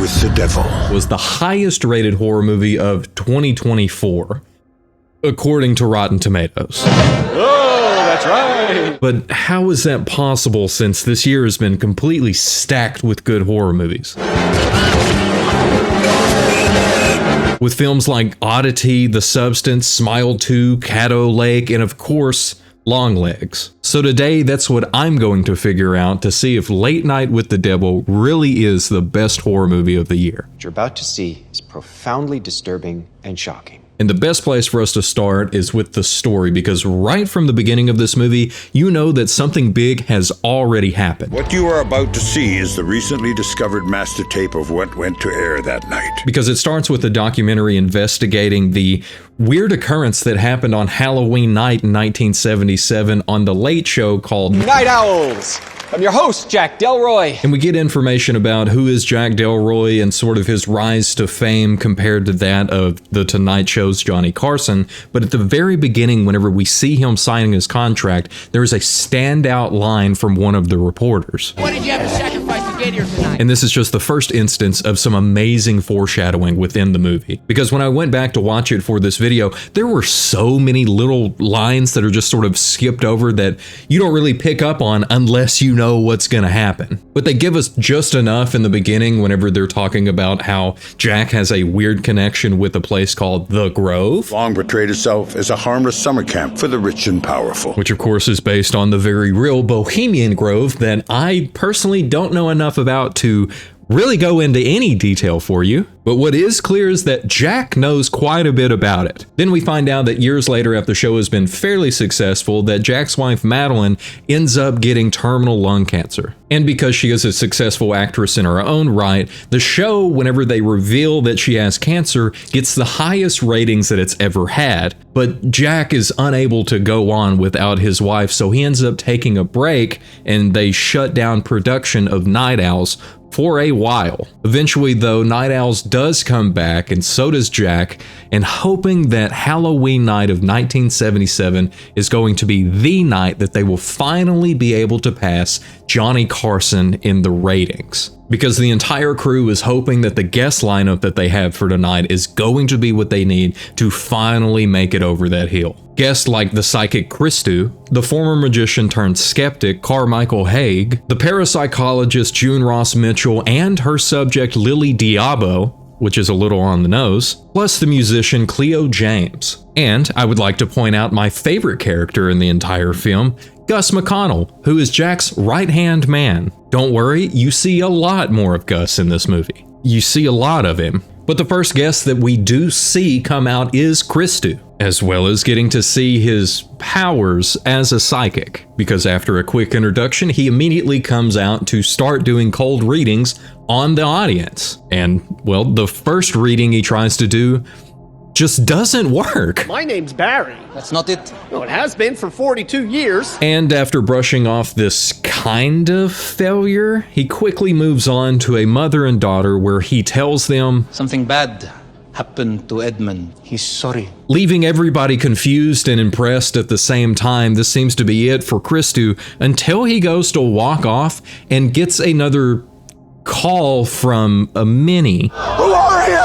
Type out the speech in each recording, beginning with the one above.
with the devil was the highest rated horror movie of 2024, according to Rotten Tomatoes. Oh, that's right. But how is that possible since this year has been completely stacked with good horror movies? With films like Oddity, The Substance, Smile 2, Caddo Lake, and of course, Longlegs. So today, that's what I'm going to figure out to see if Late Night with the Devil really is the best horror movie of the year. What you're about to see is profoundly disturbing and shocking. And the best place for us to start is with the story, because right from the beginning of this movie, you know that something big has already happened. What you are about to see is the recently discovered master tape of what went to air that night. Because it starts with a documentary investigating the weird occurrence that happened on Halloween night in 1977 on The Late Show called Night Owls! I'm your host, Jack Delroy. And we get information about who is Jack Delroy and sort of his rise to fame compared to that of The Tonight Show's Johnny Carson. But at the very beginning, whenever we see him signing his contract, there is a standout line from one of the reporters. What did you have to sacrifice to get here tonight? And this is just the first instance of some amazing foreshadowing within the movie. Because when I went back to watch it for this video, there were so many little lines that are just sort of skipped over that you don't really pick up on unless you know what's gonna happen. But they give us just enough in the beginning whenever they're talking about how Jack has a weird connection with a place called The Grove. Long portrayed itself as a harmless summer camp for the rich and powerful. Which of course is based on the very real Bohemian Grove that I personally don't know enough about to really go into any detail for you. But what is clear is that Jack knows quite a bit about it. Then we find out that years later, after the show has been fairly successful, that Jack's wife Madeline ends up getting terminal lung cancer. And because she is a successful actress in her own right, the show, whenever they reveal that she has cancer, gets the highest ratings that it's ever had. But Jack is unable to go on without his wife, so he ends up taking a break and they shut down production of Night Owls for a while. Eventually, though, Night Owls does come back, and so does Jack, and hoping that Halloween night of 1977 is going to be the night that they will finally be able to pass Johnny Carson in the ratings. Because the entire crew is hoping that the guest lineup that they have for tonight is going to be what they need to finally make it over that hill. Guests like the psychic Christou, the former magician turned skeptic Carmichael Haig, the parapsychologist June Ross Mitchell, and her subject Lily Diabo, which is a little on the nose, plus the musician Cleo James. And I would like to point out my favorite character in the entire film, Gus McConnell, who is Jack's right-hand man. Don't worry, you see a lot more of Gus in this movie. You see a lot of him. But the first guest that we do see come out is Christou, as well as getting to see his powers as a psychic. Because after a quick introduction, he immediately comes out to start doing cold readings on the audience. And, well, the first reading he tries to do just doesn't work. My name's Barry. That's not it. No, it has been for 42 years. And after brushing off this kind of failure, he quickly moves on to a mother and daughter where he tells them Something bad happened to Edmund. He's sorry. Leaving everybody confused and impressed at the same time. This seems to be it for Christou until he goes to walk off and gets another call from a Minnie. Who are you?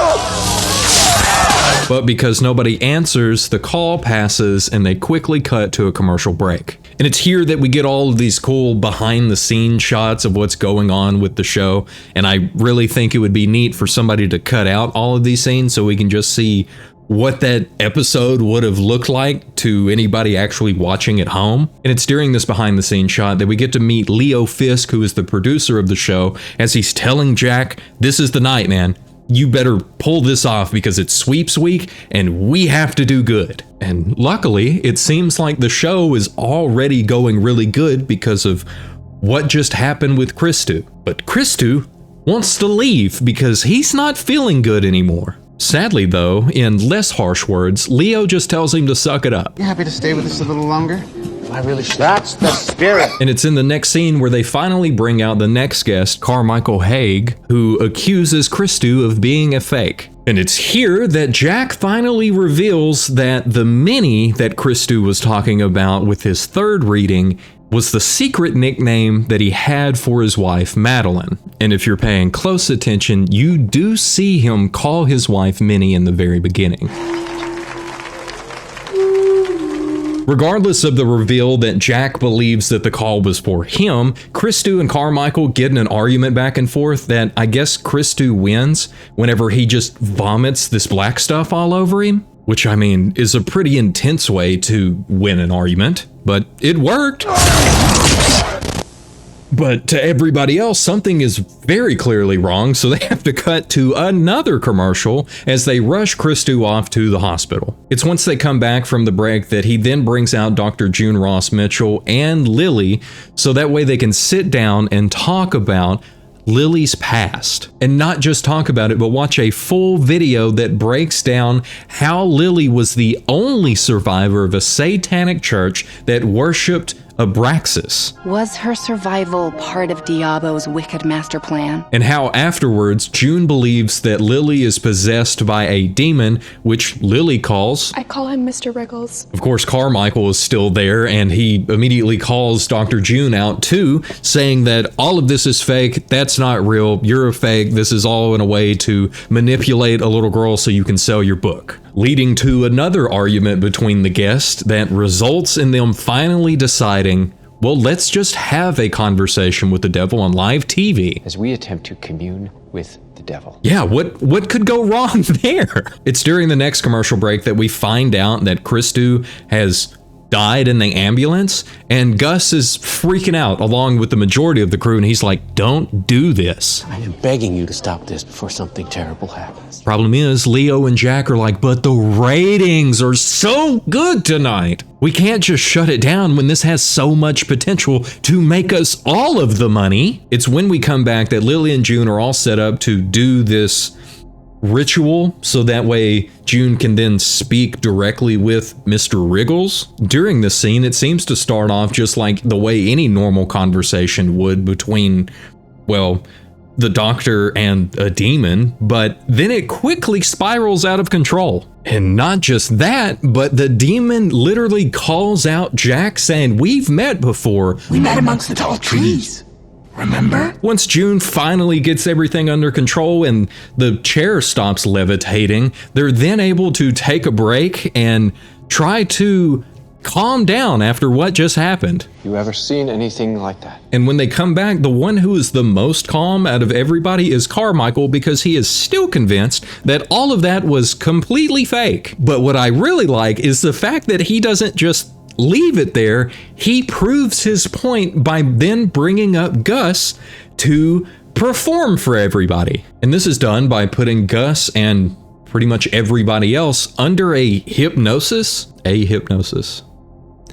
But because nobody answers, the call passes and they quickly cut to a commercial break. And it's here that we get all of these cool behind the scenes shots of what's going on with the show. And I really think it would be neat for somebody to cut out all of these scenes so we can just see what that episode would have looked like to anybody actually watching at home. And it's during this behind the scenes shot that we get to meet Leo Fisk, who is the producer of the show, as he's telling Jack, this is the night, man. You better pull this off because it's sweeps week and we have to do good. And luckily, it seems like the show is already going really good because of what just happened with Christou. But Christou wants to leave because he's not feeling good anymore. Sadly though, in less harsh words, Leo just tells him to suck it up. You happy to stay with us a little longer? I really should. That's the spirit. And it's in the next scene where they finally bring out the next guest, Carmichael Haig, who accuses Christou of being a fake. And it's here that Jack finally reveals that the Minnie that Christou was talking about with his third reading was the secret nickname that he had for his wife, Madeline. And if you're paying close attention, you do see him call his wife Minnie in the very beginning. Regardless of the reveal that Jack believes that the call was for him, Christou and Carmichael get in an argument back and forth that I guess Christou wins whenever he just vomits this black stuff all over him, which I mean is a pretty intense way to win an argument, but it worked. But to everybody else, something is very clearly wrong, so they have to cut to another commercial as they rush Christou off to the hospital. It's once they come back from the break that he then brings out Dr. June Ross Mitchell and Lily, so that way they can sit down and talk about Lily's past. And not just talk about it, but watch a full video that breaks down how Lily was the only survivor of a satanic church that worshipped Abraxas. Was her survival part of Diabo's wicked master plan? And how afterwards, June believes that Lily is possessed by a demon, which Lily calls... I call him Mr. Wriggles. Of course, Carmichael is still there, and he immediately calls Dr. June out too, saying that all of this is fake, that's not real, you're a fake, this is all in a way to manipulate a little girl so you can sell your book. Leading to another argument between the guests that results in them finally deciding, well, let's just have a conversation with the devil on live TV. As we attempt to commune with the devil. Yeah, what could go wrong there? It's during the next commercial break that we find out that Christou has died in the ambulance, and Gus is freaking out along with the majority of the crew, and he's like, don't do this. I am begging you to stop this before something terrible happens. Problem is, Leo and Jack are like, but the ratings are so good tonight. We can't just shut it down when this has so much potential to make us all of the money. It's when we come back that Lily and June are all set up to do this ritual, so that way June can then speak directly with Mr. Wriggles. During this scene, it seems to start off just like the way any normal conversation would between, well, the doctor and a demon, but then it quickly spirals out of control. And not just that, but the demon literally calls out Jack, saying, "We've met before. We met amongst the tall trees. Remember?" Once June finally gets everything under control and the chair stops levitating, they're then able to take a break and try to calm down after what just happened. You ever seen anything like that? And when they come back, the one who is the most calm out of everybody is Carmichael, because he is still convinced that all of that was completely fake. But what I really like is the fact that he doesn't just leave it there. He proves his point by then bringing up Gus to perform for everybody. And this is done by putting Gus and pretty much everybody else under a hypnosis.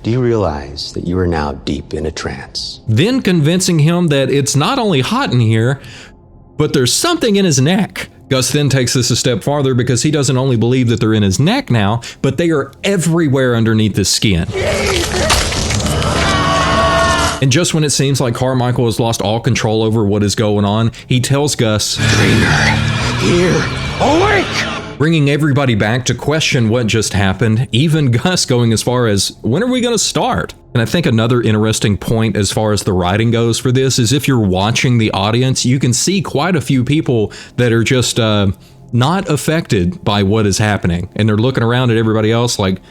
Do you realize that you are now deep in a trance? Then convincing him that it's not only hot in here, but there's something in his neck. Gus then takes this a step farther, because he doesn't only believe that they're in his neck now, but they are everywhere underneath his skin. And just when it seems like Carmichael has lost all control over what is going on, he tells Gus, "Dreamer, here, awake!" bringing everybody back to question what just happened, even Gus going as far as, when are we going to start? And I think another interesting point as far as the writing goes for this is, if you're watching the audience, you can see quite a few people that are just not affected by what is happening. And they're looking around at everybody else like,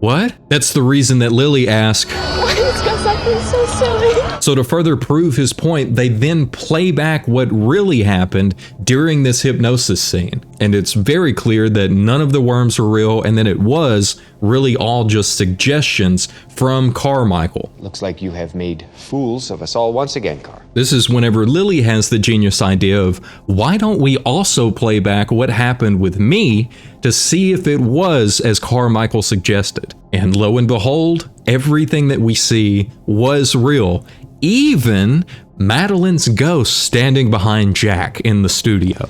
what? That's the reason that Lily asked, Why is Gus acting so silly? So to further prove his point, they then play back what really happened during this hypnosis scene. And it's very clear that none of the worms are real, and that it was really all just suggestions from Carmichael. Looks like you have made fools of us all once again, Car. This is whenever Lily has the genius idea of, why don't we also play back what happened with me to see if it was as Carmichael suggested? And lo and behold, everything that we see was real. Even Madeline's ghost standing behind Jack in the studio.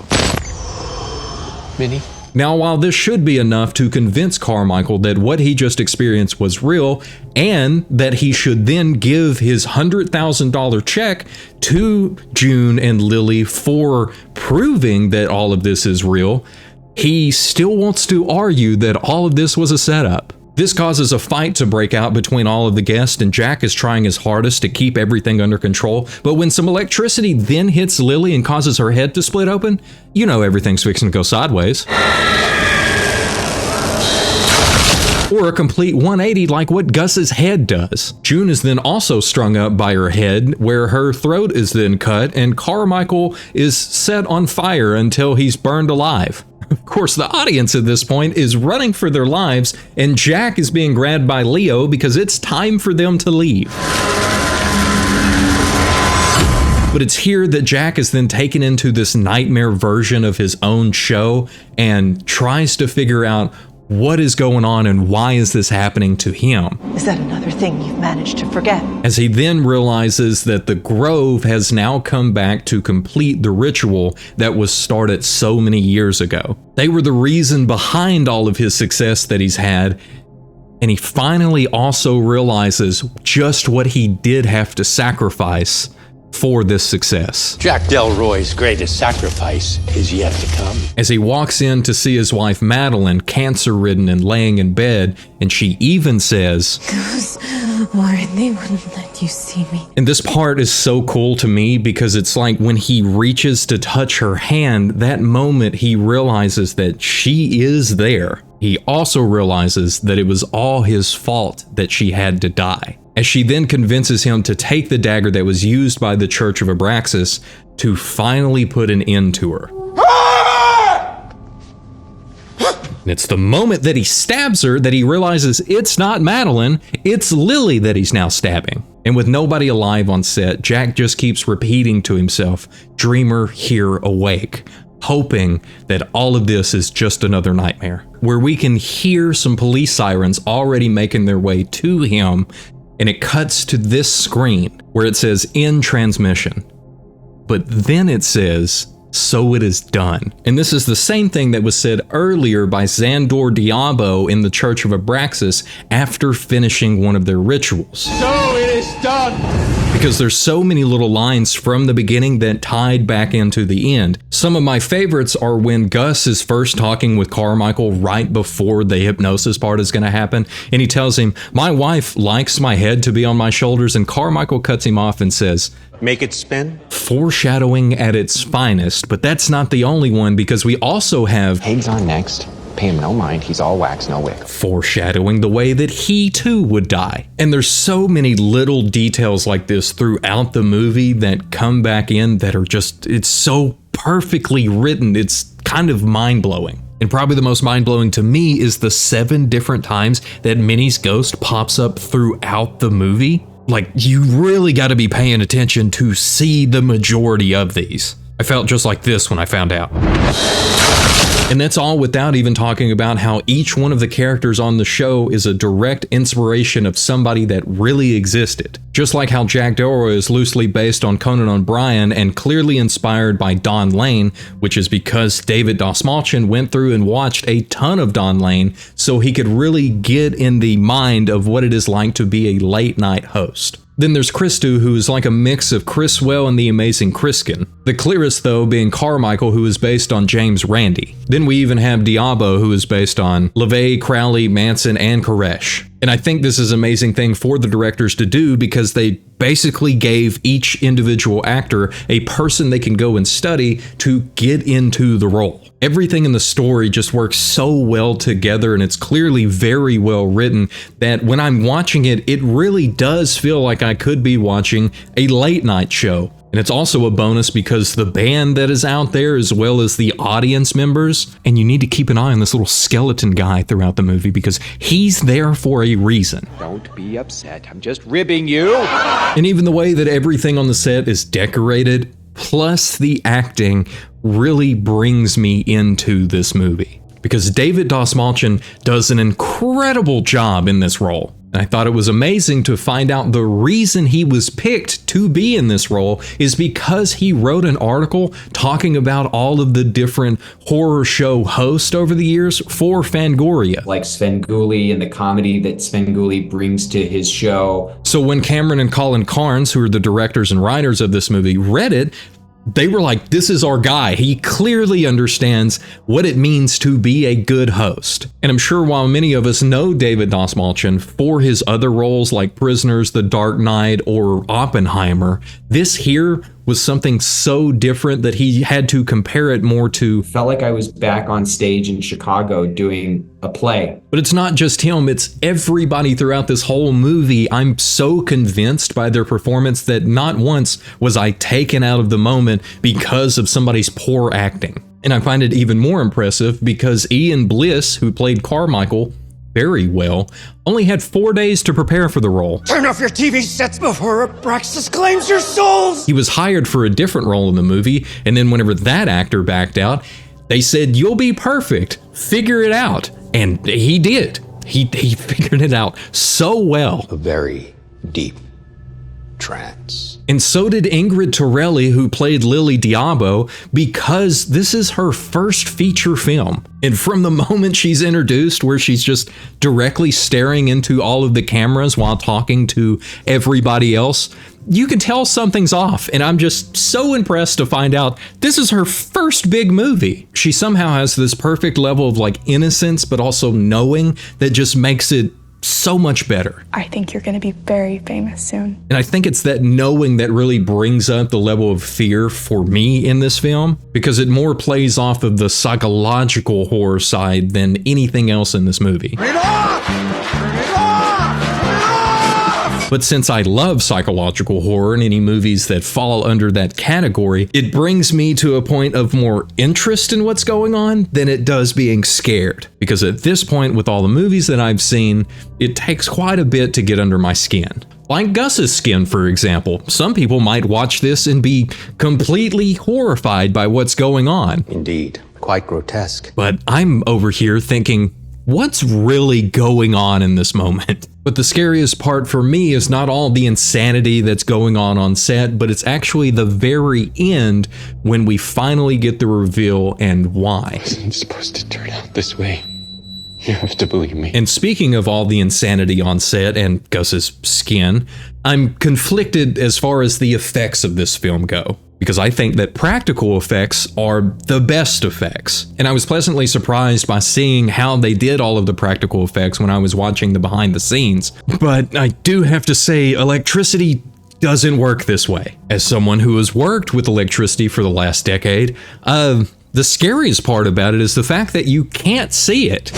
Minnie? Now, while this should be enough to convince Carmichael that what he just experienced was real, and that he should then give his $100,000 check to June and Lily for proving that all of this is real, he still wants to argue that all of this was a setup. This causes a fight to break out between all of the guests, and Jack is trying his hardest to keep everything under control. But when some electricity then hits Lily and causes her head to split open, you know everything's fixing to go sideways. Or a complete 180 like what Gus's head does. June is then also strung up by her head, where her throat is then cut, and Carmichael is set on fire until he's burned alive. Of course, the audience at this point is running for their lives, and Jack is being grabbed by Leo because it's time for them to leave. But it's here that Jack is then taken into this nightmare version of his own show and tries to figure out what is going on and why is this happening to him. Is that another thing you've managed to forget? As he then realizes that the Grove has now come back to complete the ritual that was started so many years ago. They were the reason behind all of his success that he's had, and he finally also realizes just what he did have to sacrifice for this success. Jack Delroy's greatest sacrifice is yet to come. As he walks in to see his wife Madeline, cancer-ridden and laying in bed, and she even says, Why they wouldn't let you see me. And this part is so cool to me because it's like when he reaches to touch her hand, that moment he realizes that she is there. He also realizes that it was all his fault that she had to die. As she then convinces him to take the dagger that was used by the Church of Abraxas to finally put an end to her. And it's the moment that he stabs her that he realizes it's not Madeline, it's Lily that he's now stabbing. And with nobody alive on set, Jack just keeps repeating to himself, "Dreamer, here, awake," hoping that all of this is just another nightmare. Where we can hear some police sirens already making their way to him, and it cuts to this screen where it says "in transmission." But then it says, "So it is done." And this is the same thing that was said earlier by Xandor Diabo in the Church of Abraxas after finishing one of their rituals. So it is done. Because there's so many little lines from the beginning that tied back into the end. Some of my favorites are when Gus is first talking with Carmichael right before the hypnosis part is going to happen, and he tells him, "My wife likes my head to be on my shoulders," and Carmichael cuts him off and says, "Make it spin?" Foreshadowing at its finest, but that's not the only one, because we also have Haig's on next. Pay him no mind. He's all wax, no wick. foreshadowing the way that he too would die. And there's so many little details like this throughout the movie that come back in that are just, it's so perfectly written. It's kind of mind-blowing. And probably the most mind-blowing to me is the 7 different times that Minnie's ghost pops up throughout the movie. Like, you really got to be paying attention to see the majority of these. I felt just like this when I found out. And that's all without even talking about how each one of the characters on the show is a direct inspiration of somebody that really existed. Just like how Jack Delroy is loosely based on Conan O'Brien and clearly inspired by Don Lane, which is because David Dastmalchian went through and watched a ton of Don Lane so he could really get in the mind of what it is like to be a late night host. Then there's Christou, who is like a mix of Criswell and the Amazing Criskin. The clearest, though, being Carmichael, who is based on James Randi. Then we even have Diabo, who is based on LaVey, Crowley, Manson, and Koresh. And I think this is an amazing thing for the directors to do because they basically gave each individual actor a person they can go and study to get into the role. Everything in the story just works so well together, and it's clearly very well written that when I'm watching it, it really does feel like I could be watching a late night show. And it's also a bonus because the band that is out there, as well as the audience members, and you need to keep an eye on this little skeleton guy throughout the movie because he's there for a reason. Don't be upset. I'm just ribbing you. And even the way that everything on the set is decorated, plus the acting, really brings me into this movie. Because David Dastmalchian does an incredible job in this role. And I thought it was amazing to find out the reason he was picked to be in this role is because he wrote an article talking about all of the different horror show hosts over the years for Fangoria. Like Svengoolie and the comedy that Svengoolie brings to his show. So when Cameron and Colin Carnes, who are the directors and writers of this movie, read it, They were like, this is our guy. He clearly understands what it means to be a good host. And I'm sure while many of us know David Dastmalchian for his other roles like Prisoners, The Dark Knight, or Oppenheimer, this here was something so different that he had to compare it more to. Felt like I was back on stage in Chicago doing a play. But it's not just him, it's everybody throughout this whole movie. I'm so convinced by their performance that not once was I taken out of the moment because of somebody's poor acting. And I find it even more impressive because Ian Bliss, who played Carmichael very well, only had 4 days to prepare for the role. Turn off your TV sets before Abraxas claims your souls! He was hired for a different role in the movie, and then whenever that actor backed out, they said, you'll be perfect, figure it out. And he did. He figured it out so well. A very deep trance. And so did Ingrid Torelli, who played Lily Diabo, because this is her first feature film. And from the moment she's introduced, where she's just directly staring into all of the cameras while talking to everybody else, you can tell something's off. And I'm just so impressed to find out this is her first big movie. She somehow has this perfect level of like innocence, but also knowing that just makes it so much better. I think you're going to be very famous soon. And I think it's that knowing that really brings up the level of fear for me in this film, because it more plays off of the psychological horror side than anything else in this movie. Turn it off! Turn it off! Turn it off! But since I love psychological horror and any movies that fall under that category, it brings me to a point of more interest in what's going on than it does being scared. Because at this point, with all the movies that I've seen, it takes quite a bit to get under my skin. Like Gus's skin, for example. Some people might watch this and be completely horrified by what's going on. Indeed, quite grotesque. But I'm over here thinking, what's really going on in this moment? But the scariest part for me is not all the insanity that's going on set, but it's actually the very end when we finally get the reveal and why. It wasn't supposed to turn out this way. You have to believe me. And speaking of all the insanity on set and Gus's skin, I'm conflicted as far as the effects of this film go, because I think that practical effects are the best effects. And I was pleasantly surprised by seeing how they did all of the practical effects when I was watching the behind the scenes. But I do have to say, electricity doesn't work this way. As someone who has worked with electricity for the last decade, the scariest part about it is the fact that you can't see it.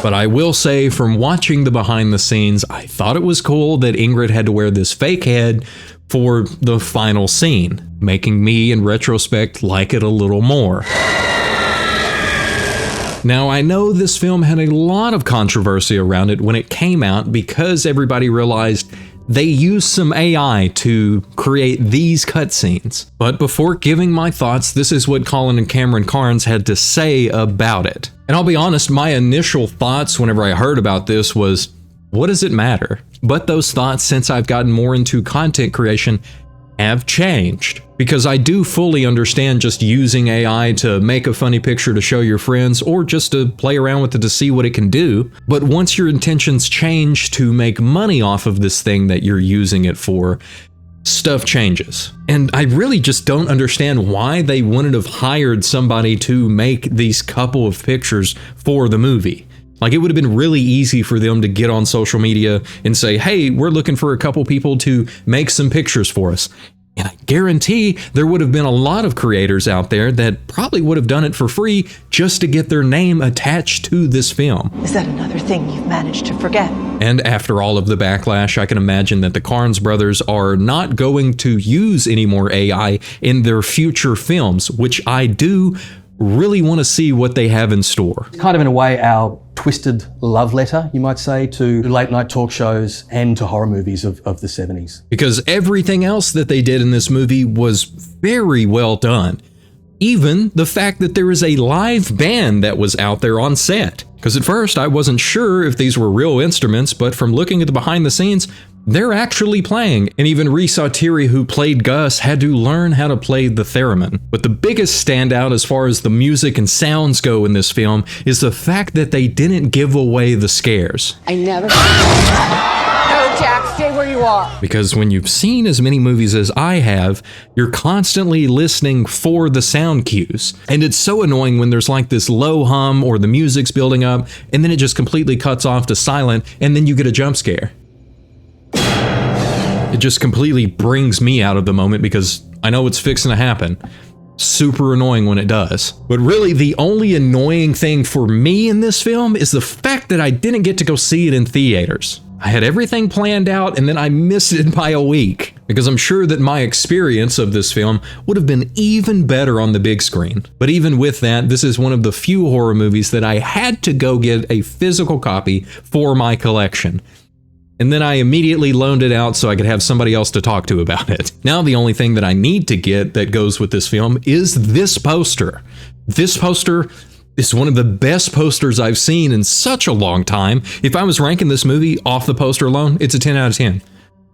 But I will say, from watching the behind the scenes, I thought it was cool that Ingrid had to wear this fake head for the final scene, making me, in retrospect, like it a little more. Now, I know this film had a lot of controversy around it when it came out because everybody realized they used some AI to create these cutscenes. But before giving my thoughts, this is what Colin and Cameron Carnes had to say about it. And I'll be honest, my initial thoughts whenever I heard about this was, what does it matter? But those thoughts, since I've gotten more into content creation, have changed. Because I do fully understand just using AI to make a funny picture to show your friends, or just to play around with it to see what it can do. But once your intentions change to make money off of this thing that you're using it for, stuff changes. And I really just don't understand why they wouldn't have hired somebody to make these couple of pictures for the movie. Like, it would have been really easy for them to get on social media and say, hey, we're looking for a couple people to make some pictures for us. And I guarantee there would have been a lot of creators out there that probably would have done it for free just to get their name attached to this film. Is that another thing you've managed to forget? And after all of the backlash, I can imagine that the Carnes brothers are not going to use any more AI in their future films, which I do really want to see what they have in store. Kind of in a way our twisted love letter, you might say, to late night talk shows and to horror movies of the 70s. Because everything else that they did in this movie was very well done. Even the fact that there is a live band that was out there on set. Because at first I wasn't sure if these were real instruments, but from looking at the behind the scenes, they're actually playing. And even Rhys Autry, who played Gus, had to learn how to play the theremin. But the biggest standout as far as the music and sounds go in this film is the fact that they didn't give away the scares. I never... No, Jack, stay where you are. Because when you've seen as many movies as I have, you're constantly listening for the sound cues. And it's so annoying when there's like this low hum or the music's building up and then it just completely cuts off to silent and then you get a jump scare. It just completely brings me out of the moment because I know it's fixing to happen. Super annoying when it does. But really the only annoying thing for me in this film is the fact that I didn't get to go see it in theaters. I had everything planned out and then I missed it by a week because I'm sure that my experience of this film would have been even better on the big screen. But even with that, this is one of the few horror movies that I had to go get a physical copy for my collection. And then I immediately loaned it out so I could have somebody else to talk to about it. Now the only thing that I need to get that goes with this film is this poster. This poster is one of the best posters I've seen in such a long time. If I was ranking this movie off the poster alone, it's a 10 out of 10.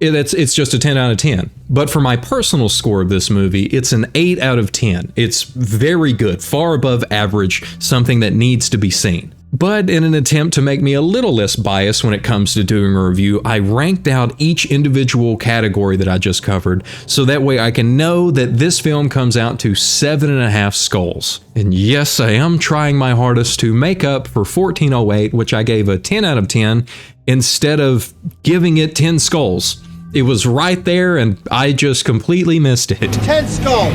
It's just a 10 out of 10. But for my personal score of this movie, it's an 8 out of 10. It's very good, far above average, something that needs to be seen. But in an attempt to make me a little less biased when it comes to doing a review, I ranked out each individual category that I just covered, so that way I can know that this film comes out to 7.5 skulls. And yes, I am trying my hardest to make up for 1408, which I gave a 10 out of 10, instead of giving it 10 skulls. It was right there and I just completely missed it. 10 skulls!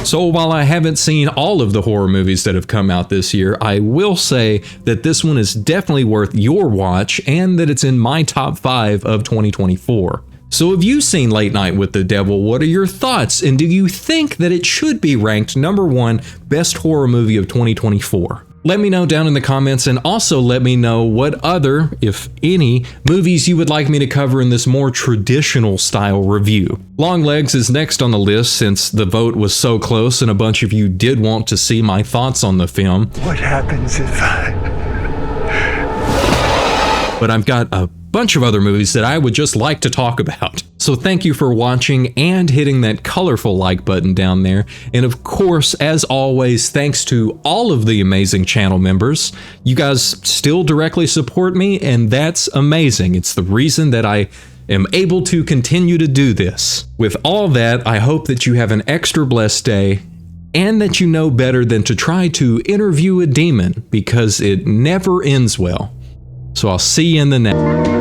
So while I haven't seen all of the horror movies that have come out this year, I will say that this one is definitely worth your watch and that it's in my top 5 of 2024. So have you seen Late Night with the Devil? What are your thoughts? And do you think that it should be ranked #1 best horror movie of 2024? Let me know down in the comments, and also let me know what other, if any, movies you would like me to cover in this more traditional style review. Longlegs is next on the list since the vote was so close and a bunch of you did want to see my thoughts on the film. What happens if But I've got a bunch of other movies that I would just like to talk about. So thank you for watching and hitting that colorful like button down there. And of course, as always, thanks to all of the amazing channel members. You guys still directly support me, and that's amazing. It's the reason that I am able to continue to do this. With all that, I hope that you have an extra blessed day and that you know better than to try to interview a demon, because it never ends well. So I'll see you in the next.